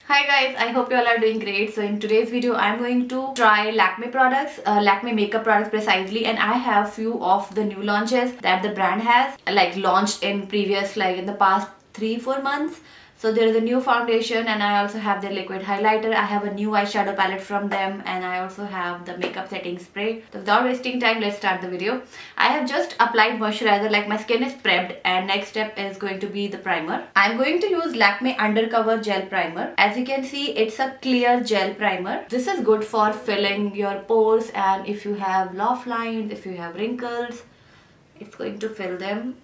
Hi guys, I hope you all are doing great. So in today's video, I'm going to try Lakme products, Lakme makeup products precisely, and I have few of the new launches that the brand has like launched in previous in the past 3-4 months. So there is a new foundation and I also have their liquid highlighter. I have a new eyeshadow palette from them and I also have the makeup setting spray. So without wasting time, let's start the video. I have just applied moisturizer, like my skin is prepped, and next step is going to be the primer. I'm going to use Lakme Undercover Gel Primer. As you can see, it's a clear gel primer. This is good for filling your pores, and if you have laugh lines, if you have wrinkles, it's going to fill them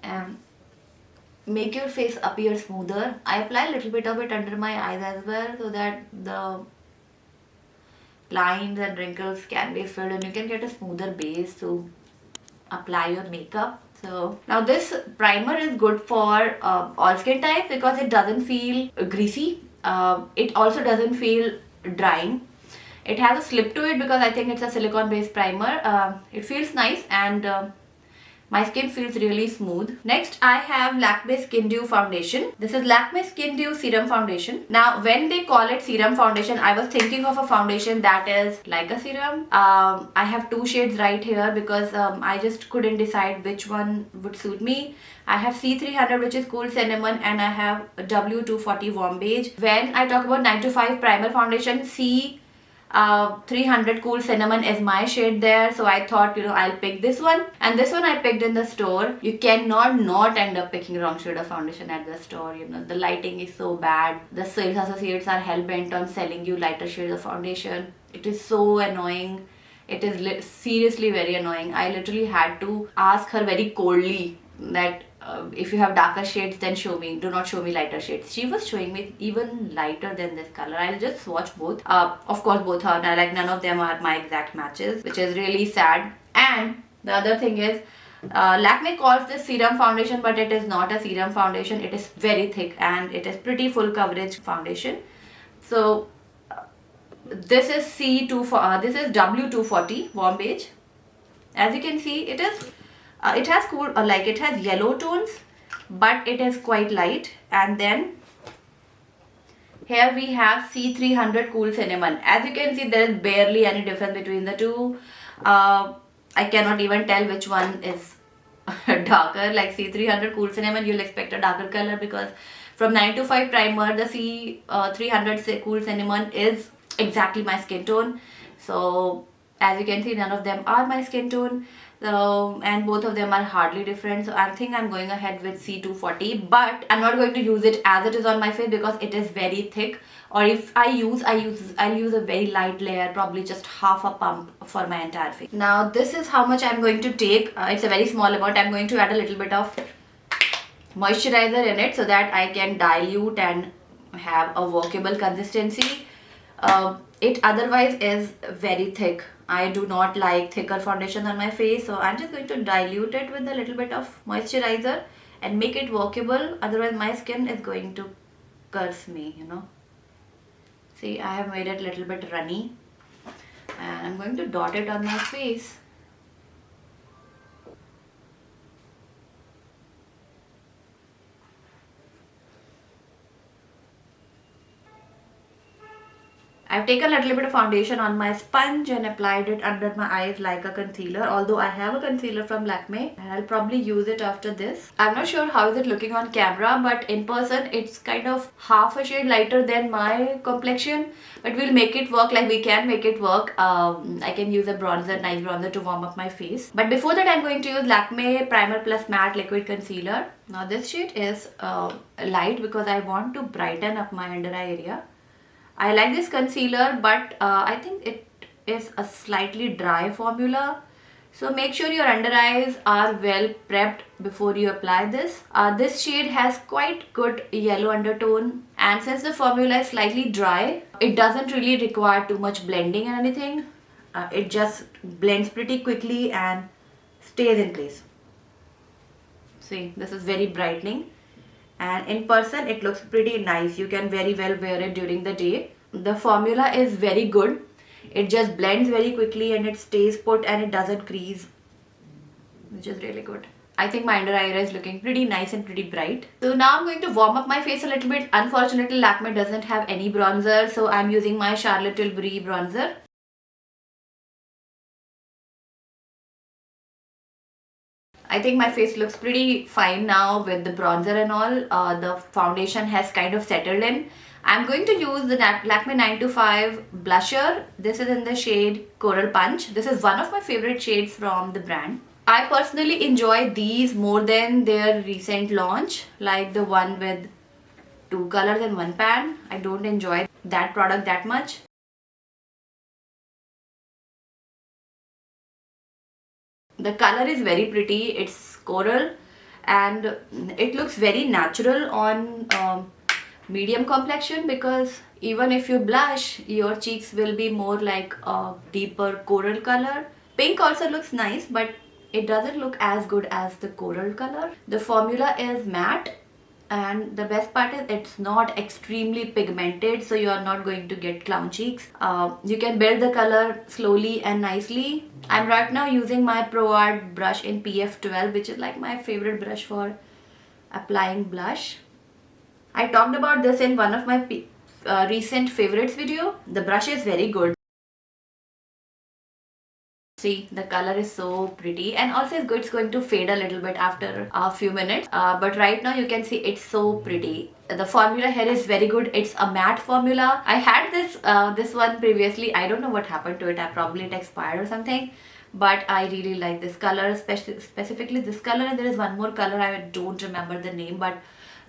and make your face appear smoother. I apply a little bit of it under my eyes as well so that the lines and wrinkles can be filled and you can get a smoother base to apply your makeup. So now this primer is good for all skin types because it doesn't feel greasy. It also doesn't feel drying. It has a slip to it because I think it's a silicone based primer. It feels nice and my skin feels really smooth. Next, I have Lakme Skin Dew Foundation. This is Lakme Skin Dew Serum Foundation. Now, when they call it Serum Foundation, I was thinking of a foundation that is like a serum. I have two shades right here because I just couldn't decide which one would suit me. I have C300, which is Cool Cinnamon, and I have W240 Warm Beige. When I talk about 9 to 5 Primer Foundation, 300 Cool Cinnamon is my shade there, so I thought I'll pick this one, and this one I picked in the store. You cannot not end up picking wrong shade of foundation at the store. The lighting is so bad. The sales associates are hell-bent on selling you lighter shades of foundation. It is so annoying. It is seriously very annoying. I literally had to ask her very coldly that if you have darker shades, then show me. Do not show me lighter shades. She was showing me even lighter than this color. I'll just swatch both. Of course, both are like none of them are my exact matches, which is really sad. And the other thing is, Lakme calls this serum foundation, but it is not a serum foundation. It is very thick and it is pretty full coverage foundation. So this is this is W240 Warm Beige. As you can see, it has cool, it has yellow tones, but it is quite light. And then here we have C300 Cool Cinnamon. As you can see, there is barely any difference between the two. I cannot even tell which one is darker. Like C300 Cool Cinnamon, you'll expect a darker color because from 9 to 5 Primer, the C300 Cool Cinnamon is exactly my skin tone. So as you can see, none of them are my skin tone. And both of them are hardly different, so I think I'm going ahead with C240, but I'm not going to use it as it is on my face because it is very thick. Or if I'll use a very light layer, probably just half a pump for my entire face. Now this is how much I'm going to take. It's a very small amount. I'm going to add a little bit of moisturizer in it so that I can dilute and have a workable consistency. It otherwise is very thick. I do not like thicker foundation on my face, so I'm just going to dilute it with a little bit of moisturizer and make it workable. Otherwise my skin is going to curse me, See, I have made it a little bit runny and I'm going to dot it on my face. I've taken a little bit of foundation on my sponge and applied it under my eyes like a concealer. Although I have a concealer from Lakme and I'll probably use it after this. I'm not sure how is it looking on camera, but in person it's kind of half a shade lighter than my complexion. But we'll make it work. Like, we can make it work. I can use a bronzer, nice bronzer, to warm up my face. But before that, I'm going to use Lakme Primer Plus Matte Liquid Concealer. Now this shade is light because I want to brighten up my under eye area. I like this concealer, but I think it is a slightly dry formula. So make sure your under eyes are well prepped before you apply this. This shade has quite good yellow undertone, and since the formula is slightly dry, it doesn't really require too much blending and anything. It just blends pretty quickly and stays in place. See, this is very brightening. And in person it looks pretty nice. You can very well wear it during the day. The formula is very good. It just blends very quickly and it stays put and it doesn't crease, which is really good. I think my under eye area is looking pretty nice and pretty bright. So now I'm going to warm up my face a little bit. Unfortunately, Lakme doesn't have any bronzer, so I'm using my Charlotte Tilbury bronzer. I think my face looks pretty fine now with the bronzer and all. The foundation has kind of settled in. I'm going to use the Lakme 925 blusher. This is in the shade Coral Punch. This is one of my favorite shades from the brand. I personally enjoy these more than their recent launch, like the one with 2 colors in one pan. I don't enjoy that product that much. The color is very pretty. It's coral and it looks very natural on medium complexion, because even if you blush, your cheeks will be more like a deeper coral color. Pink also looks nice, but it doesn't look as good as the coral color. The formula is matte, and the best part is it's not extremely pigmented, so you are not going to get clown cheeks. You can build the color slowly and nicely. I'm right now using my Pro Art brush in PF12, which is like my favorite brush for applying blush. I talked about this in one of my recent favorites video. The brush is very good. See, the color is so pretty, and also it's going to fade a little bit after a few minutes. But right now you can see it's so pretty. The formula here is very good. It's a matte formula. I had this one previously. I don't know what happened to it. Probably it expired or something. But I really like this color, specifically this color. And there is one more color. I don't remember the name, but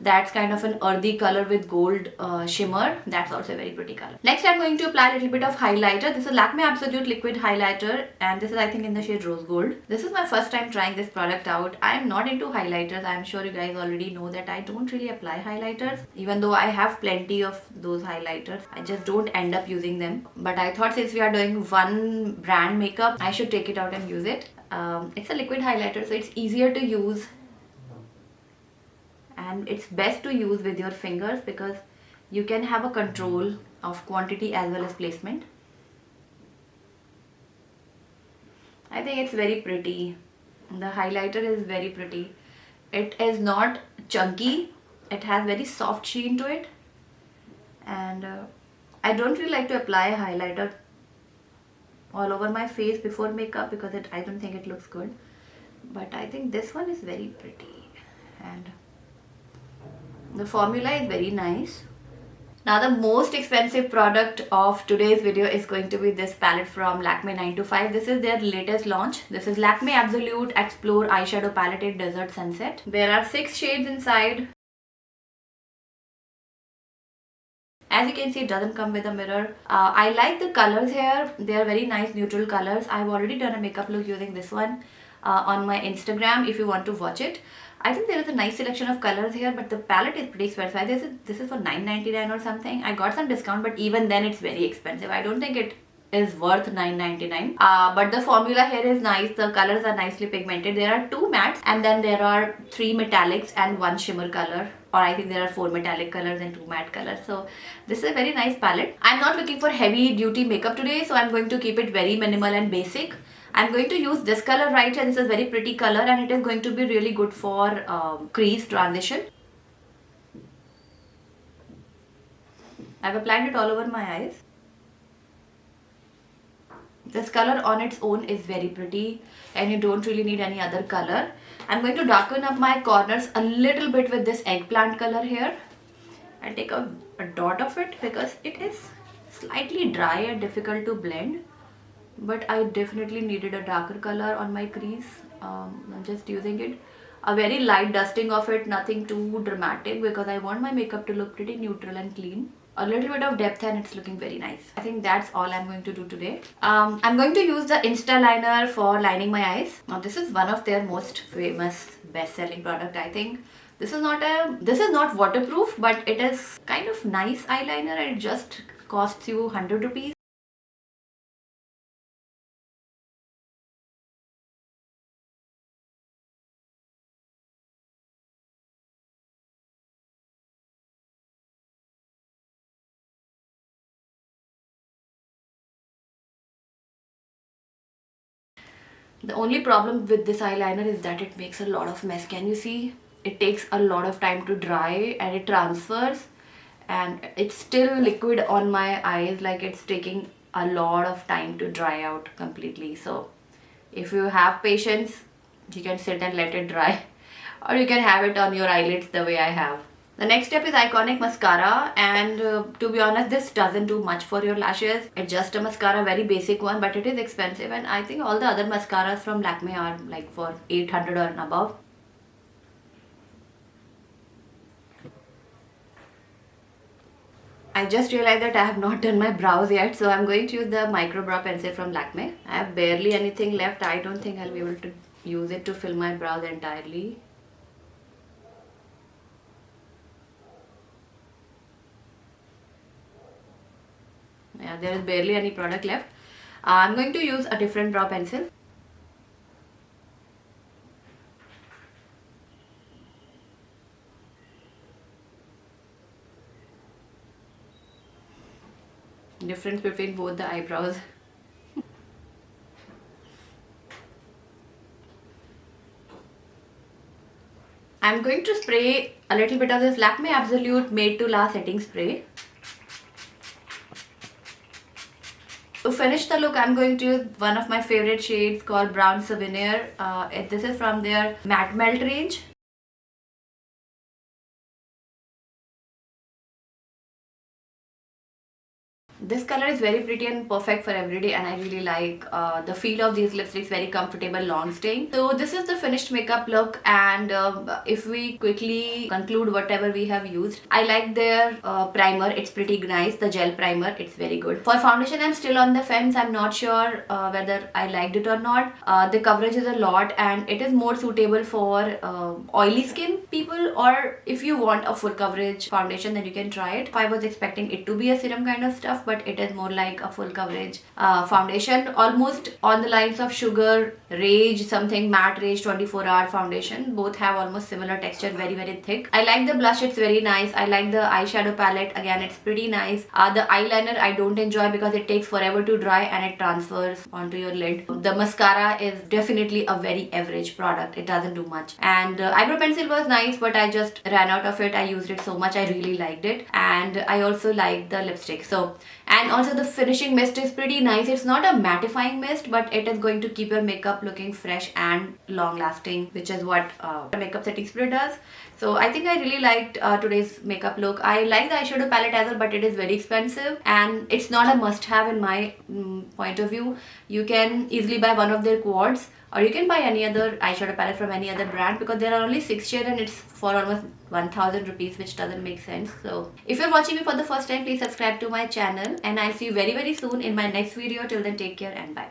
that's kind of an earthy color with gold shimmer. That's also a very pretty color. Next, I'm going to apply a little bit of highlighter. This is Lakme Absolute Liquid Highlighter, and this is, I think, in the shade Rose Gold. This is my first time trying this product out. I'm not into highlighters. I'm sure you guys already know that I don't really apply highlighters, even though I have plenty of those highlighters. I just don't end up using them. But I thought since we are doing one brand makeup, I should take it out and use it. It's a liquid highlighter, so it's easier to use. And it's best to use with your fingers because you can have a control of quantity as well as placement. I think it's very pretty. The highlighter is very pretty. It is not chunky. It has very soft sheen to it. And I don't really like to apply highlighter all over my face before makeup because I don't think it looks good. But I think this one is very pretty. And the formula is very nice. Now the most expensive product of today's video is going to be this palette from Lakme 925. This is their latest launch. This is Lakme Absolute Explore Eyeshadow Palette in Desert Sunset. There are 6 shades inside. As you can see, it doesn't come with a mirror. I like the colors here. They are very nice neutral colors. I've already done a makeup look using this one on my Instagram if you want to watch it. I think there is a nice selection of colors here, but the palette is pretty expensive. This is for $9.99 or something. I got some discount, but even then it's very expensive. I don't think it is worth $9.99. But the formula here is nice. The colors are nicely pigmented. There are 2 mattes and then there are 3 metallics and 1 shimmer color. Or I think there are 4 metallic colors and 2 matte colors. So this is a very nice palette. I'm not looking for heavy duty makeup today, so I'm going to keep it very minimal and basic. I'm going to use this color right here. This is a very pretty color and it is going to be really good for crease transition. I've applied it all over my eyes. This color on its own is very pretty and you don't really need any other color. I'm going to darken up my corners a little bit with this eggplant color here. I'll take a dot of it because it is slightly dry and difficult to blend. But I definitely needed a darker color on my crease. I'm just using it. A very light dusting of it, nothing too dramatic because I want my makeup to look pretty neutral and clean. A little bit of depth and it's looking very nice. I think that's all I'm going to do today. I'm going to use the Insta liner for lining my eyes. Now this is one of their most famous best-selling product, I think. This is not waterproof, but it is kind of nice eyeliner and it just costs you 100 rupees. The only problem with this eyeliner is that it makes a lot of mess. Can you see? It takes a lot of time to dry and it transfers, and it's still liquid on my eyes, like it's taking a lot of time to dry out completely. So if you have patience, you can sit and let it dry or you can have it on your eyelids the way I have. The next step is Iconic Mascara, and to be honest, this doesn't do much for your lashes. It's just a mascara, very basic one, but it is expensive, and I think all the other mascaras from Lakme are like for 800 or above. I just realized that I have not done my brows yet, so I'm going to use the micro brow pencil from Lakme. I have barely anything left. I don't think I'll be able to use it to fill my brows entirely. Yeah, there is barely any product left. I'm going to use a different brow pencil. Difference between both the eyebrows. I'm going to spray a little bit of this Lakme Absolute Made to Last setting spray. To finish the look, I'm going to use one of my favorite shades called Brown Souvenir. This is from their Matte Melt range. This color is very pretty and perfect for everyday, and I really like the feel of these lipsticks, very comfortable, long staying. So this is the finished makeup look, and if we quickly conclude whatever we have used, I like their primer. It's pretty nice, the gel primer, it's very good. For foundation, I'm still on the fence. I'm not sure whether I liked it or not. The coverage is a lot and it is more suitable for oily skin people, or if you want a full coverage foundation, then you can try it. I was expecting it to be a serum kind of stuff, but it is more like a full coverage foundation, almost on the lines of Sugar, Rage, something matte Rage 24-hour foundation. Both have almost similar texture, very thick. I like the blush, it's very nice. I like the eyeshadow palette, again it's pretty nice. The eyeliner I don't enjoy because it takes forever to dry and it transfers onto your lid. The mascara is definitely a very average product, it doesn't do much. And eyebrow pencil was nice, but I just ran out of it. I used it so much, I really liked it. And I also like the lipstick. So, and also the finishing mist is pretty nice. It's not a mattifying mist, but it is going to keep your makeup looking fresh and long lasting, which is what a makeup setting spray does. So I think I really liked today's makeup look. I like the eyeshadow palette as well, but it is very expensive and it's not a must have in my point of view. You can easily buy one of their quads, or you can buy any other eyeshadow palette from any other brand, because there are only 6 shades and it's for almost 1000 rupees, which doesn't make sense. So if you're watching me for the first time, please subscribe to my channel, and I'll see you very soon in my next video. Till then, take care and bye.